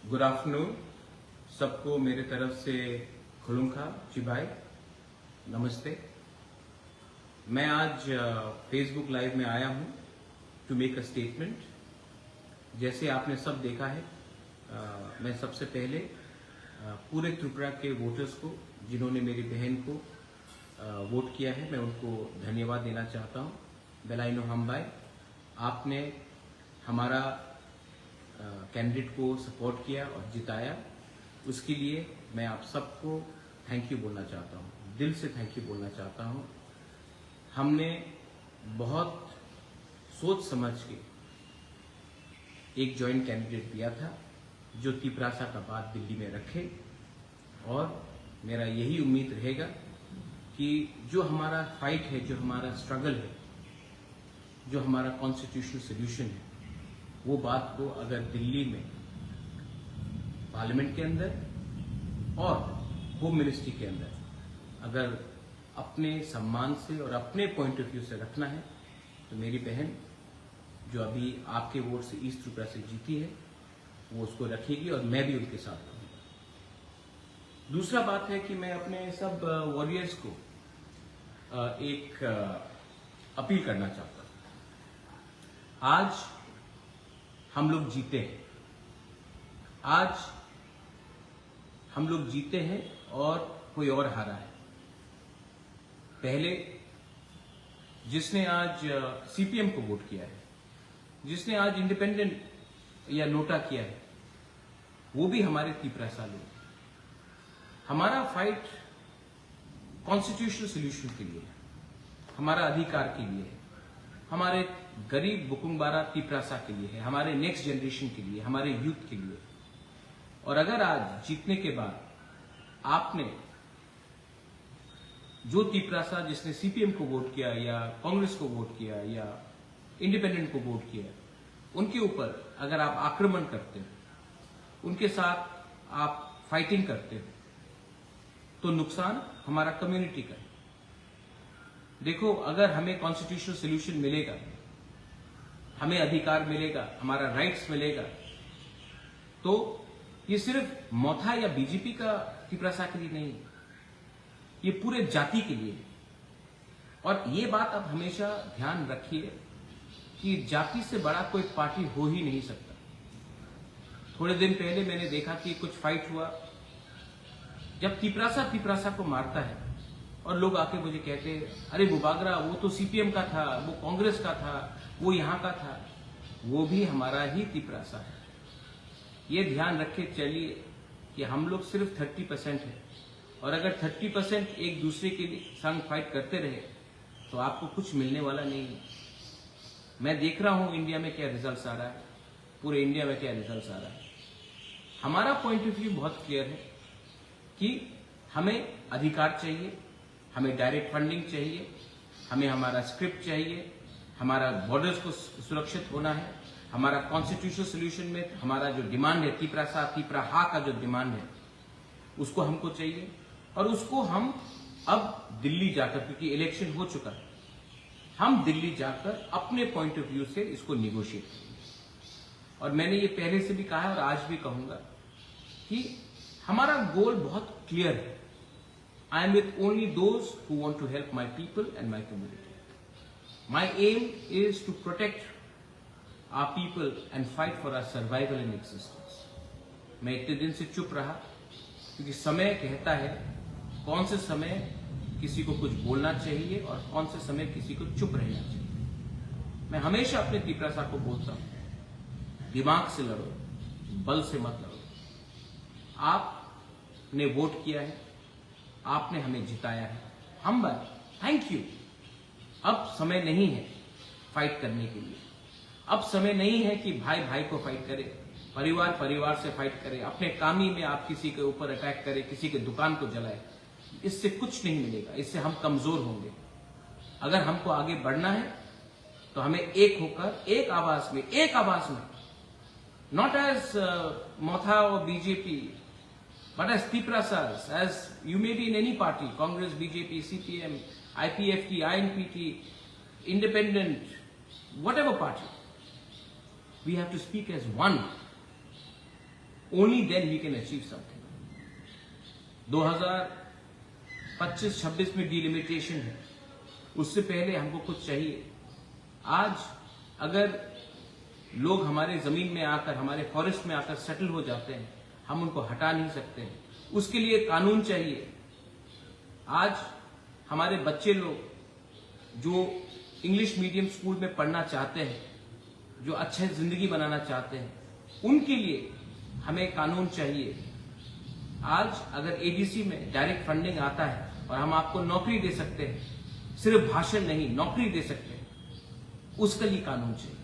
Good afternoon सबको मेरे तरफ से खुलुमखा चिबाई नमस्ते। मैं आज फेसबुक लाइव में आया हूं टू मेक अ स्टेटमेंट। जैसे आपने सब देखा है, मैं सबसे पहले पूरे त्रिपुरा के वोटर्स को जिन्होंने मेरी बहन को वोट किया है, मैं उनको धन्यवाद देना चाहता हूं। बेलाइनो हमबाई, आपने हमारा कैंडिडेट को सपोर्ट किया और जिताया, उसके लिए मैं आप सबको थैंक यू बोलना चाहता हूँ, दिल से थैंक यू बोलना चाहता हूँ। हमने बहुत सोच समझ के एक जॉइंट कैंडिडेट दिया था जो तिपरासा का बात दिल्ली में रखे, और मेरा यही उम्मीद रहेगा कि जो हमारा फाइट है, जो हमारा स्ट्रगल है, जो हमारा कॉन्स्टिट्यूशनल सोल्यूशन है, वो बात को अगर दिल्ली में पार्लियामेंट के अंदर और होम मिनिस्ट्री के अंदर अगर अपने सम्मान से और अपने पॉइंट ऑफ व्यू से रखना है, तो मेरी बहन जो अभी आपके वोट से ईस्ट त्रिपुरा से जीती है, वो उसको रखेगी और मैं भी उनके साथ रहूंगा। दूसरा बात है कि मैं अपने सब वॉरियर्स को एक अपील करना चाहता हूं। आज हम लोग जीते हैं, आज हम लोग जीते हैं और कोई और हारा है। पहले जिसने आज सीपीएम को वोट किया है, जिसने आज इंडिपेंडेंट या नोटा किया है, वो भी हमारे तिपरासा लोग। हमारा फाइट कॉन्स्टिट्यूशनल सोल्यूशन के लिए है, हमारा अधिकार के लिए है, हमारे गरीब बुकुंगबारा तिपरासा के लिए है, हमारे नेक्स्ट जनरेशन के लिए, हमारे यूथ के लिए। और अगर आज जीतने के बाद आपने जो तिपरासा जिसने सीपीएम को वोट किया या कांग्रेस को वोट किया या इंडिपेंडेंट को वोट किया, उनके ऊपर अगर आप आक्रमण करते हो, उनके साथ आप फाइटिंग करते हो, तो नुकसान हमारा कम्युनिटी का है। देखो, अगर हमें कॉन्स्टिट्यूशनल सोल्यूशन मिलेगा, हमें अधिकार मिलेगा, हमारा राइट्स मिलेगा, तो ये सिर्फ मोथा या बीजेपी का तिपरासा के लिए नहीं, ये पूरे जाति के लिए है। और ये बात आप हमेशा ध्यान रखिए कि जाति से बड़ा कोई पार्टी हो ही नहीं सकता। थोड़े दिन पहले मैंने देखा कि कुछ फाइट हुआ, जब तिपरासा को मारता है और लोग आके मुझे कहते हैं, अरे बुबागरा, वो तो सीपीएम का था, वो कांग्रेस का था, वो यहां का था। वो भी हमारा ही तिपरासा है। ये ध्यान रखे चलिए कि हम लोग सिर्फ 30% है, और अगर 30% एक दूसरे के संग फाइट करते रहे तो आपको कुछ मिलने वाला नहीं है। मैं देख रहा हूं इंडिया में क्या रिजल्ट्स आ रहा है, पूरे इंडिया में क्या रिजल्ट्स आ रहा है। हमारा पॉइंट ऑफ व्यू बहुत क्लियर है कि हमें अधिकार चाहिए, हमें डायरेक्ट फंडिंग चाहिए, हमें हमारा स्क्रिप्ट चाहिए, हमारा बॉर्डर्स को सुरक्षित होना है, हमारा कॉन्स्टिट्यूशनल सोल्यूशन में हमारा जो डिमांड है, तिपराहा का जो डिमांड है, उसको हमको चाहिए। और उसको हम अब दिल्ली जाकर, क्योंकि इलेक्शन हो चुका है, हम दिल्ली जाकर अपने पॉइंट ऑफ व्यू से इसको निगोशिएट करेंगे। और मैंने ये पहले से भी कहा है और आज भी कहूंगा कि हमारा गोल बहुत क्लियर है। I am with only those who want to help my people and my community. My aim is to protect our people and fight for our survival and existence. मैं इतने दिन से चुप रहा क्योंकि समय कहता है कौन से समय किसी को कुछ बोलना चाहिए और कौन से समय किसी को चुप रहना चाहिए। मैं हमेशा अपने तिपरासा को बोलता हूं, दिमाग से लड़ो, बल से मत लड़ो। आपने वोट किया है, आपने हमें जिताया है, हम थैंक यू। अब समय नहीं है फाइट करने के लिए, अब समय नहीं है कि भाई भाई को फाइट करे, परिवार परिवार से फाइट करे, अपने कामी में आप किसी के ऊपर अटैक करे, किसी के दुकान को जलाए। इससे कुछ नहीं मिलेगा, इससे हम कमजोर होंगे। अगर हमको आगे बढ़ना है तो हमें एक होकर एक आवाज में, नॉट एज मोथा और BJP, but as Tiprasas, as you may be in any party, Congress, BJP, CPM, IPFT, INPT, Independent, whatever party, we have to speak as one only then we can achieve something. 2025-26 में delimitation है, उससे पहले हमको कुछ चाहिए। आज अगर लोग हमारे जमीन में आकर, हमारे फॉरेस्ट में आकर सेटल हो जाते हैं, हम उनको हटा नहीं सकते हैं। उसके लिए कानून चाहिए। आज हमारे बच्चे लोग जो इंग्लिश मीडियम स्कूल में पढ़ना चाहते हैं, जो अच्छे जिंदगी बनाना चाहते हैं, उनके लिए हमें कानून चाहिए। आज अगर एडीसी में डायरेक्ट फंडिंग आता है और हम आपको नौकरी दे सकते हैं, सिर्फ भाषण नहीं, नौकरी दे सकते हैं, उसके लिए कानून चाहिए।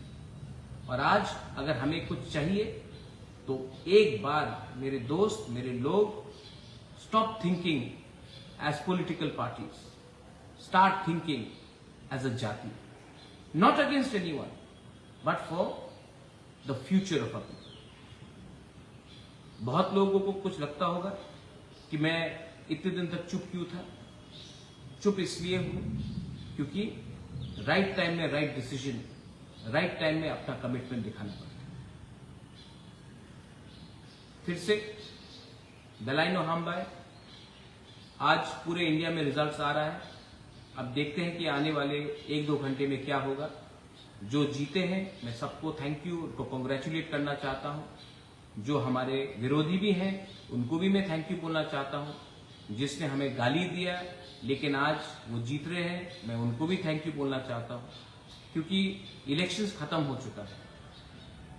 और आज अगर हमें कुछ चाहिए तो एक बार मेरे दोस्त, मेरे लोग, stop thinking as political parties, start thinking as a जाति, not against anyone but for the future of a people. बहुत लोगों को कुछ लगता होगा कि मैं इतने दिन तक चुप क्यों था। चुप इसलिए हूं क्योंकि राइट टाइम में राइट डिसीजन, राइट टाइम में अपना कमिटमेंट दिखाना पड़ता है। फिर से दलाई नोहाम्बाई, आज पूरे इंडिया में रिजल्ट्स आ रहा है। अब देखते हैं कि आने वाले 1-2 घंटे में क्या होगा। जो जीते हैं मैं सबको थैंक यू, उनको कॉन्ग्रेचुलेट करना चाहता हूं। जो हमारे विरोधी भी हैं उनको भी मैं थैंक यू बोलना चाहता हूं। जिसने हमें गाली दिया लेकिन आज वो जीत रहे हैं, मैं उनको भी थैंक यू बोलना चाहता हूं। क्योंकि इलेक्शंस खत्म हो चुका है,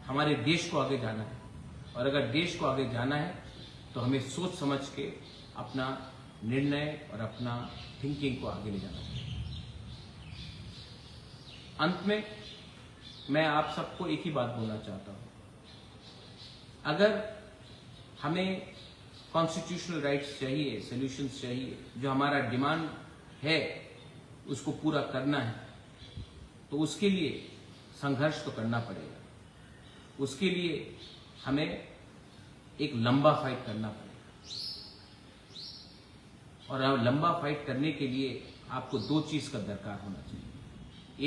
हमारे देश को आगे जाना है। और अगर देश को आगे जाना है तो हमें सोच समझ के अपना निर्णय और अपना थिंकिंग को आगे ले जाना चाहिए। अंत में मैं आप सबको एक ही बात बोलना चाहता हूं। अगर हमें कॉन्स्टिट्यूशनल राइट्स चाहिए, सॉल्यूशंस चाहिए, जो हमारा डिमांड है उसको पूरा करना है, तो उसके लिए संघर्ष तो करना पड़ेगा। उसके लिए हमें एक लंबा फाइट करना पड़ेगा। और लंबा फाइट करने के लिए आपको 2 चीज का दरकार होना चाहिए।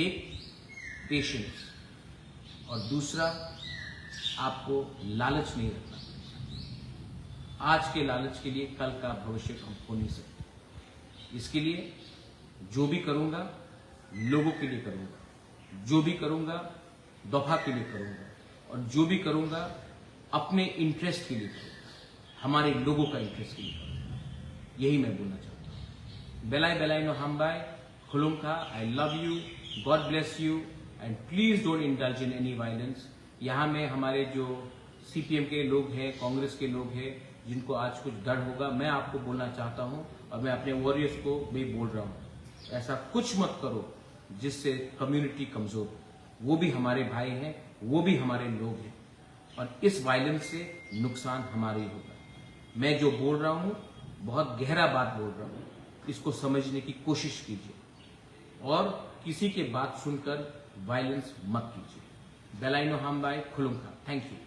एक पेशेंस और दूसरा आपको लालच नहीं रखना। आज के लालच के लिए कल का भविष्य हम हो नहीं सकते। इसके लिए जो भी करूंगा लोगों के लिए करूंगा, जो भी करूंगा दफा के लिए करूंगा, और जो भी करूंगा अपने इंटरेस्ट के लिए करूंगा, हमारे लोगों का इंटरेस्ट के लिए करूंगा। यही मैं बोलना चाहता हूं। बेलाई नोहाम्बाई, खुलुमखा, I love you, God bless you and please don't indulge in any violence. यहाँ में हमारे जो सीपीएम के लोग हैं, कांग्रेस के लोग हैं, जिनको आज कुछ डर होगा, मैं आपको बोलना चाहता हूं और मैं अपने वॉरियर्स को भी बोल रहा हूं, ऐसा कुछ मत करो जिससे कम्युनिटी कमजोर हो। वो भी हमारे भाई हैं, वो भी हमारे लोग हैं, और इस वायलेंस से नुकसान हमारे ही होगा। मैं जो बोल रहा हूं बहुत गहरा बात बोल रहा हूं, इसको समझने की कोशिश कीजिए और किसी के बात सुनकर वायलेंस मत कीजिए। बेलाई नोहाम्बाई, खुलुमखा, थैंक यू।